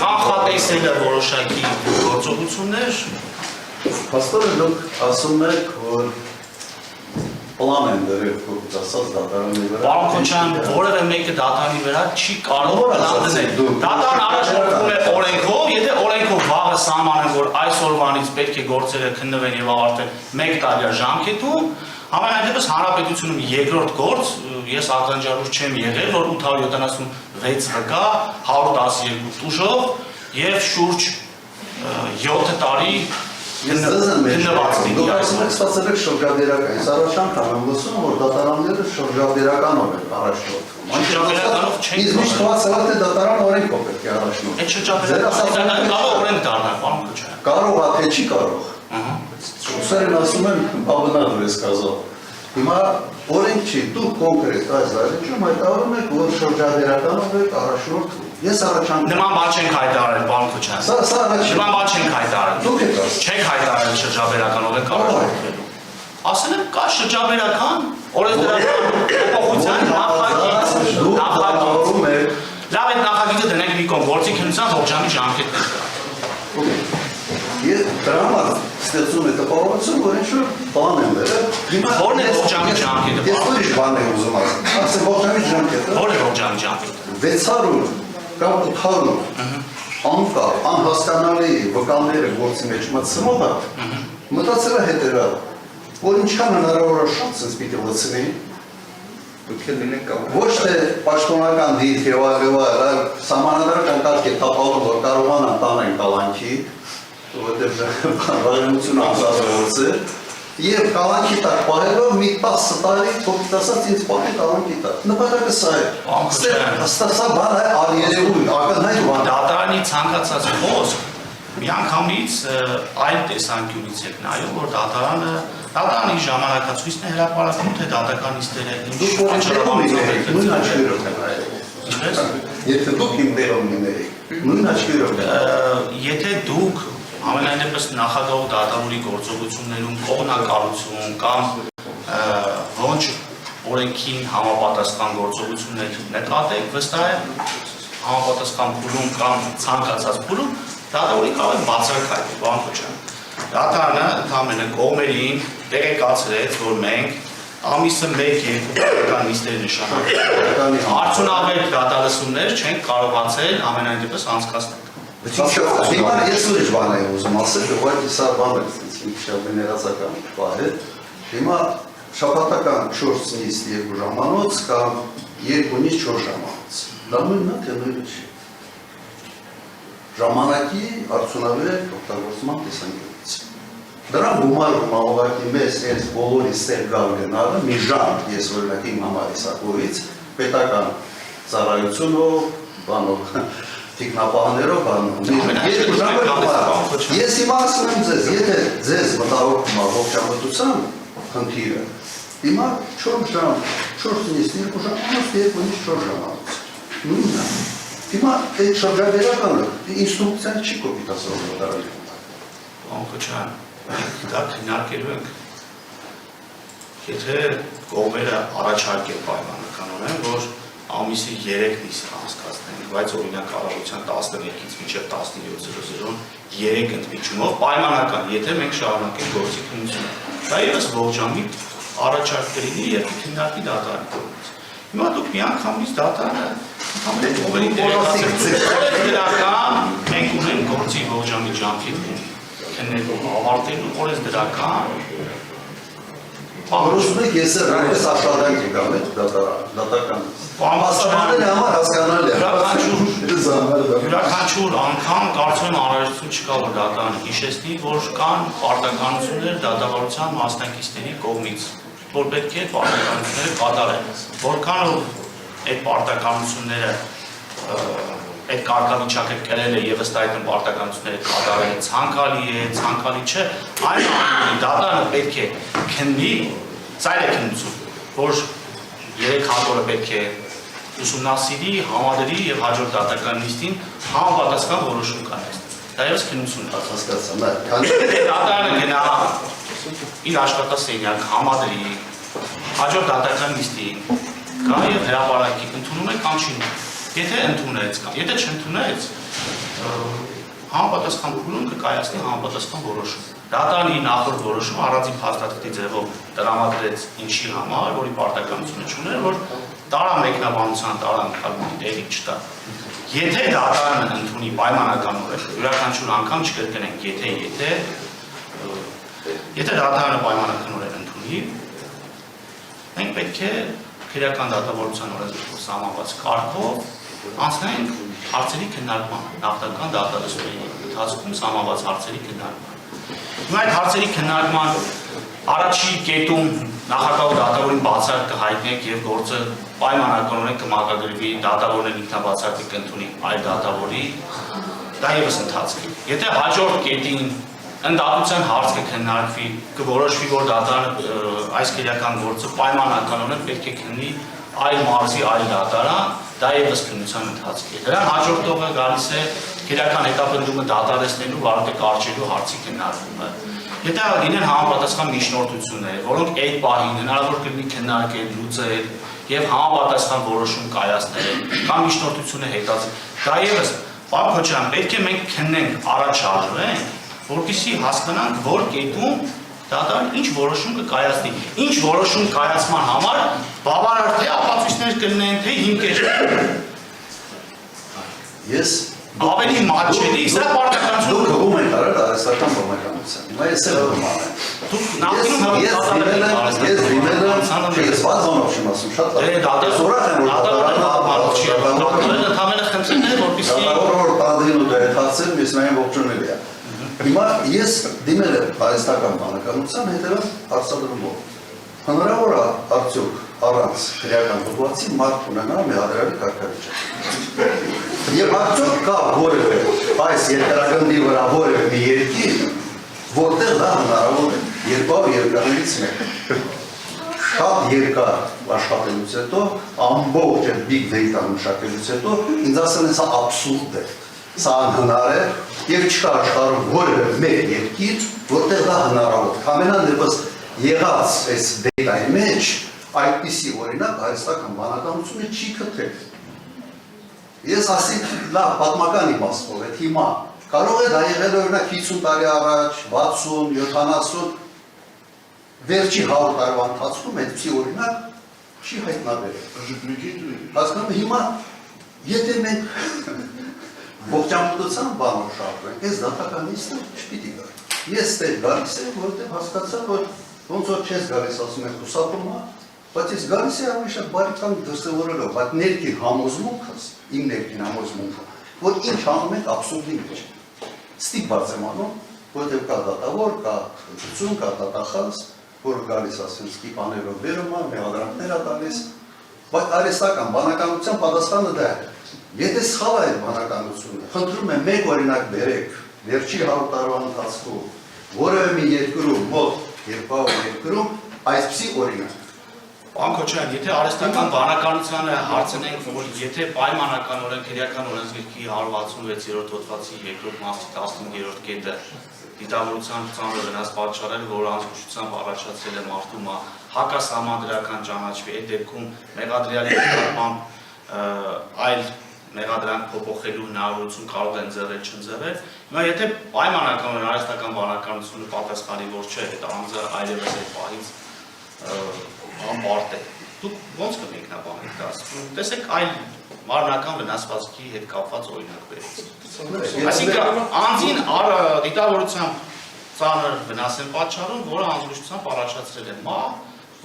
Կանխատեսել է որոշակի գործողություններ։ Պաստորը դուք ասում եք, որ պլան են դրել կողքից ասած դատարանի վրա։ Պարոն Քոչարյան, որևէ մեկը դատարանի վրա չի կարող պլան դնել։ Դատարան առաջարկում է օրենքով, եթե օրենքով վաղը սահմանեն, որ այսօրվանից պետք է գործերը քննվեն եւ ավարտվեն 1 տարվա ժամկետում, Համենայնդեպս հանրապետությունում երկրորդ գործ, ես ականջալուր չեմ եղել, որ 876 վկա, 112 տուժով եւ շուրջ 7 տարի քննված լինի։ Դուք ասում եք ստացել եք շրջադերական, ես առաջ անգամ եմ լսում, որ դատարանները շրջադերականով են առաջնորդվում։ Շրջադերականով չեն Իսկ միշտ թվացել է, թե դատարան օրենքով պետք է առաջնորդվի։ Այդ շրջադերականը կարող օրենք դառնալ, պարոն Քոչարյան։ Կարող է, թե չի կարող։ Ուսերն ասում են, բաբնավ ես կազով։ Հիմա օրենք չի, դուք կոնկրետ այս դարիճում հայտարարում եք, որ շրջադերականով եք առաջնորդվում։ Ես առաջ անգամ Նման բան չենք հայտարարել, պարոն Քոչարյան։ Սա առաջ Նման բան չենք հայտարարել։ Դուք եք ասում։ Չենք հայտարարել շրջադերականով եք առաջնորդվելու։ Ասել եմ կա շրջադերական, օրենսդրական փոփոխության նախագիծ։ Լավ այդ նախագիծը դնենք մի կողմ, գործի քննության ողջամի ժամկետներ կա։ Ես դրա համար ստեղծում է տպավորություն, որ ինչ-որ բան եմ վերել։ Որն է ողջամի ժամկետը։ Ես ուրիշ բան եմ ուզում ասել։ Ասեմ ողջամի ժամկետը։ Ո՞ր է ողջամի ժամկետը։ 600 կամ 800 անկապ, անհասկանալի վկանները գործի մեջ մտցնողը մտածել է հետևյալ, որ ինչքան հնարավոր է շատ sense պիտի լցնի, ոչ թե պաշտոնական դիտ եւ այլ, այլ սահմանադրական կարգ է տապալում, որ կարողանան տանեն կալանքի, որտեղ բարեմություն անձազորց է, եւ կալանքի տակ պահելով մի 10 տարի փոքր ասած ինձ պահի կալանքի տակ։ Նպատակը սա է։ Սա բան է արիերևույթ, ակնհայտ բան։ Դատարանի ցանկացած խոսք միանգամից այլ տեսանկյունից եք նայում, որ դատարանի ժամանակացույցն է հրապարակում, թե դատականիստերը Դուք նույն աչքերով եք նայում։ Եթե դուք իմ տեղում լինեիք, նույն աչքերով եք։ Եթե դուք ամենայնպես նախագահ դատարանի գործողություններում կողմնակալություն կամ ոչ օրենքին համապատասխան գործողություններ նկատեք, վստահ եմ համապատասխան փուլում կամ ցանկացած փուլում դատարանի կարող է բացառել, պարոն Քոչարյան։ Դատարանը ընդհանրապես կողմերին տեղեկացրեց, որ մենք ամիսը 1-2 դատականիստեր նշանակել։ Արդյունավետ դատալսումներ չենք կարողացել ամենայնպես անցկացնել։ Հիմա ես ուրիշ բան եմ ուզում ասել, ուղղակի սա բան է, շատ ներածական բան է։ Հիմա շաբաթական 4 նիստ 2 ժամանոց կամ 2 նիստ 4 ժամանոց։ Դա նույնն է, թե նույնը չի։ Ժամանակի արդյունավետ օգտագործման տեսանկյունից։ Դրան գումարում ուղղակի մեզ այս բոլորի ստեղ գալ գնալը մի ժամ, ես օրինակ իմ համար իսակովից, պետական ծառայությունով, բանով Տիկնապահներով բանում։ Ես հիմա ասում եմ ձեզ, եթե ձեզ մտահոգում է ողջամտության խնդիրը, հիմա 4 ժամ, 4 նիստ 2 ժամ, 2 նիստ 4 ժամանոց։ Նույնն է։ Հիմա այդ շրջադերականը ինստրուկցիան չի կոպիտ ասել դատարանի։ Պարոն Քոչարյան, դա քննարկելու ենք։ Եթե կողմերը առաջարկել պայմանականորեն, որ ամիսի 3 նիստ անցկացնենք, բայց օրինակ կառավարության 12-ից մինչև 17:00 3 ընդմիջումով պայմանական, եթե մենք շարունակենք գործի քննությունը։ Դա ևս ողջամի առաջարկ կլինի եւ քննարկի դատարանի կողմից։ Հիմա դուք միանգամից դատարանը ամեն կողմերի դերական մենք ունենք գործի ողջամի ժամկետներ քննելու ավարտելու օրենսդրական Որոշում եք ես որպես աշխատանք եկամ այդ դատական։ Մասնավորապես համար հասկանալի է։ Յուրաքանչյուր անգամ կարծում եմ անհրաժեշտություն չկա որ դատարանը հիշեցնի, որ կան պարտականություններ դատավարության մասնակիցների կողմից, որ պետք է պարտականությունները կատարեն։ Որքան այդ պարտականությունները այդ կարգավիճակը կրել է եւ ըստ այդմ պարտականությունները կատարել ցանկալի է, ցանկալի չէ, այն դատարանը պետք է քննի, ծայր է քննություն, որ 3 հատորը պետք է ուսումնասիրի, համադրի եւ հաջորդ դատական նիստին համապատասխան որոշում կայացնի։ Դա ևս քննություն է, հասկացա, դատարանը գնա իր աշխատասենյակ համադրի, հաջորդ դատական նիստին գա եւ հրապարակի ընդունում է կամ չի։ Եթե ընդունեց կամ եթե չընդունեց, համապատասխան փուլում կկայացնի համապատասխան որոշում։ Դատարանի նախորդ որոշումը առանձին փաստաթղթի ձևով տրամադրեց ինչի համար, որի պարտականությունը չուներ, որ տարամեկնաբանության տարանկալմունքի տեղի չտա։ Եթե դատարանը ընդունի պայմանականորեն, յուրաքանչյուր անգամ չկրկնենք, եթե դատարանը պայմանականորեն ընդունի, մենք պետք է քրեական դատավորության օրենսգրքով սահմանված կարգով անցնենք հարցերի քննարկման, նախնական դատադասության ընթացքում սահմանված հարցերի քննարկման։ Հիմա այդ հարցերի քննարկման առաջի կետում նախագահ դատավորին բացառ կհայտնենք եւ գործը պայմանականորեն կմակագրվի, դատավորն ինքնաբացարկի կընդունի այլ դատավորի, դա եւս ընթացք է։ Եթե հաջորդ կետին ընդդատության հարց կքննարկվի, կորոշվի, որ դատարանը այս քրեական գործը պայմանականորեն պետք է քննի այլ մարզի այլ դատարան, դա եւս քննության ընթացք է։ Դրան հաջորդողը գալիս է քրեական հետապնդումը դատարեցնելու վարդը կարճելու հարցի քննարկումը։ Եթե լինեն համապատասխան միջնորդություններ, որոնք այդ պահին հնարավոր կլինի քննարկել, լուծել եւ համապատասխան որոշում կայացնել, կամ միջնորդությունը հետաձգել, դա եւս պարոն Քոչարյան, պետք է մենք քննենք, առաջարժվենք, որպեսզի հասկանանք, որ կետում դատարան ինչ որոշում կկայացնի, ինչ որոշում կայացման համար բավարար թե ապացույցներ կլինեն, թե հիմքեր։ Ես ավելի մատչելի, սրա պարտականություն դուք հողում եք արել արհեստական բովականության։ Հիմա ես էլ հողում արել։ Դուք նախկինում ես դիմել եմ, ես բազոնով չեմ ասում, շատ լավ։ Սորախ եմ, որ դատարանը ընդհանրապես խնդիրն է, որպեսզի դատարանը տանդրին ու դերթացել, ես նայեմ ողջունել է։ Հիմա ես դիմել եմ արհեստական բանականության հետևած հարցադրումով։ Հնարավոր է արդյոք առանց քրեական դպրոցի մարդ ունենալ մեղադրյալի կարգավիճակ։ Եվ արդյոք կա որևէ այս երկրագնդի վրա որևէ մի երկիր, որտեղ դա հնարավոր է, երկար երկրներից մեկը։ Շատ երկար աշխատելուց հետո, ամբողջ այդ big data մշակելուց հետո, ինձ ասել են սա աբսուրդ է, սա անհնար է, եւ չկա աշխարհում որևէ մեկ երկիր, որտեղ դա հնարավոր է։ Ամենան դեպս եղած այս data-ի մեջ այդպիսի օրինակ արհեստական բանականությունը չի քթել։ Ես ասիք լավ պատմական իմաստով է հիմա կարող է դա եղել օրինակ 50 տարի առաջ, 60, 70 վերջի 100 տարվա ընթացքում այդպիսի օրինակ չի հայտնաբերել։ Հասկանում հիմա եթե մենք ողջամտության բանով շարժվենք, այս դատականիստը չպիտի գա։ Ես ստեղ գալիս եմ, որտեղ հասկացա, որ ոնց որ չես գալիս ասում եք խուսափում է, բայց ես գալիս եմ ավելի շատ բարեկամ դրսևորելով, բայց ներքին համոզմունքս, իմ ներքին համոզմունքը, որ ինչ անում ենք աբսուրդի մեջ։ Ստիպված եմ անում, որտեղ կա դատավոր, կա քրտություն, կա դատախազ, որը գալիս ասում ստիպանելով վերում է, մեղադրանքներ է տալիս, բայց արհեստական բանականության պատասխանը դա է։ Եթե սխալ է այդ բանականությունը, խնդրում եմ մեկ օրինակ բերեք, վերջի 100 տարվա ընթացքում, որևէ մի երկրում, մոտ 200 երկրում, այսպիսի օրինակ։ Պարոն Քոչարյան, եթե արհեստական բանականությանը հարցնենք, որ եթե պայմանականորեն քրեական օրենսգրքի 166-րդ հոդվածի 2-րդ մասի 15-րդ կետը դիտավորության ծանր վնաս պատճառել, որ անզուգությամբ առաջացել է մարդու հակասահմանադրական ճանաչվի, այդ դեպքում մեղադրյալի նկատմամբ այլ մեղադրանք փոփոխելու հնարավորություն կարող են ձեռել, չընձեռել։ Հիմա եթե պայմանականորեն արհեստական բանականությունը պատասխանի որ չէ, այդ անձը այլևս այդ պահից անբարդ է։ Դուք ո՞նց կմեկնաբանեք դա։ Տեսեք այլ մարմնական վնասվածքի հետ կապված օրինակ բերեցիք։ Այսինքն անձին դիտավորությամբ ծանր վնաս են պատճառում, որը անզուգությամբ առաջացրել է մահ,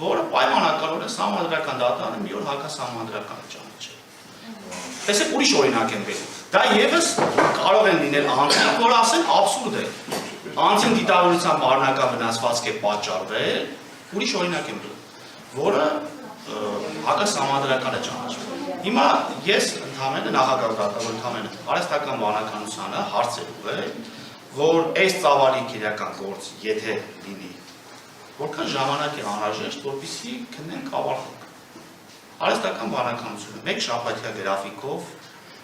որը պայմանականորեն սահմանադրական դատարանը մի օր հակասահմանադրական է ճանաչել։ Տեսեք ուրիշ օրինակ եմ բերում։ Դա եւս կարող են լինել անձինք, որ ասեն աբսուրդ է։ Անձին դիտավորությամբ մարմնական վնասվածք է պատճառվել, ուրիշ օրինակ եմ բերում, որը հակասահմանադրական է ճանաչվել։ Հիմա ես ընդհանրապես նախագահ դատավոր ընդհանրապես արհեստական բանականությանը հարցերով է, որ այս ծավալի քրեական գործ եթե լինի, որքան ժամանակ է անհրաժեշտ, որպեսզի քննենք ավարտենք։ Արհեստական բանականությունը մեկ շաբաթյա գրաֆիկով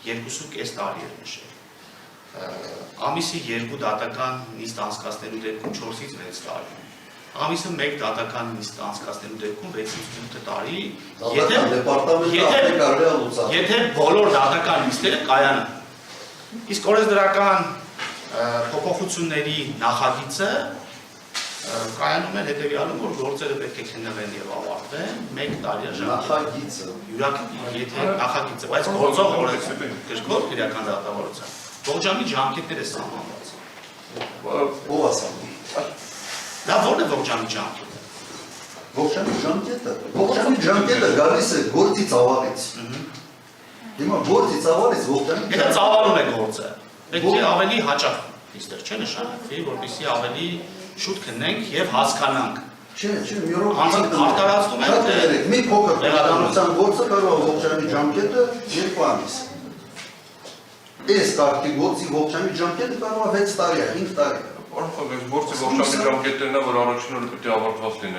2.5 տարի էր նշել։ Ամիսի 2 դատական նիստ անցկացնելու դեպքում 4-ից 6 տարի։ ամիսը 1 դատական նիստ անցկացնելու դեպքում 6-8 տարի, Դատական դեպարտամենտը ապրի կարելի է լուծել։ եթե բոլոր դատական նիստերը կայանան։ Իսկ օրենսդրական փոփոխությունների նախագիծը կայանում է հետևյալում, որ գործերը պետք է քննվեն եւ ավարտվեն 1 տարի Նախագիծը։ եթե նախագիծը, բայց գործող գրքով քրեական դատավարության ողջամի ժամկետները սահմանված։ Ո՞վ ասա։ Դա ո՞րն է ողջամի ժամկետը։ Ողջամի ժամկետը գալիս է գործի ծավալից։ Հիմա գործի ծավալից ողջամի Եթե ծավալում է գործը, պետք է ավելի հաճախ իստեղ չէ նշանակվի, որպեսզի ավելի շուտ քննենք եւ հասկանանք։ Չէ, մի օր արտարացնում են մի փոքր տեղականության գործը կարող է ողջամի ժամկետը 2 ամիս։ Այս կարգի գործի ողջամի ժամկետը կարող է 6 տարի, 5 տարի։ Որոնք գործի ողջամի ժամկետներն է, որ առաջին օրը պետք է ավարտված լիներ